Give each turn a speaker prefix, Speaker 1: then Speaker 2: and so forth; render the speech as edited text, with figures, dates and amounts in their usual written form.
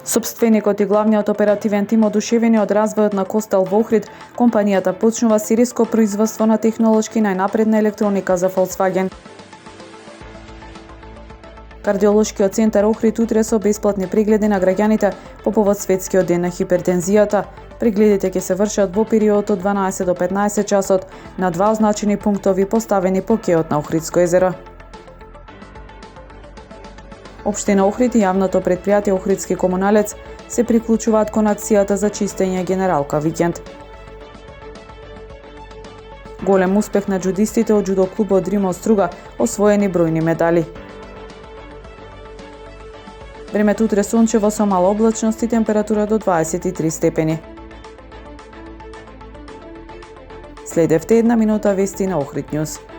Speaker 1: Собственикот и главниот оперативен тим одушевени од развојот на Костел во Охрид, компанијата почнува сериско производство на технолошки најнапредна електроника за Volkswagen. Кардиолошкиот центар Охрид утре со бесплатни прегледи на граѓаните по повод светскиот ден на хипертензијата. Прегледите ќе се вршат во период од 12 до 15 часот на два означени пунктови поставени по кеот на Охридско езеро. Општина Охрид и јавното претпријатие Охридски комуналец се приклучуваат кон акцијата за чистење Генералка викенд. Голем успех на џудистите од џудо клубот Дримо Струга, освоени бројни медали. Времето утре сончево со мала облачност и температура до 23 степени. Следевте една минута вести на Охрид Нјуз.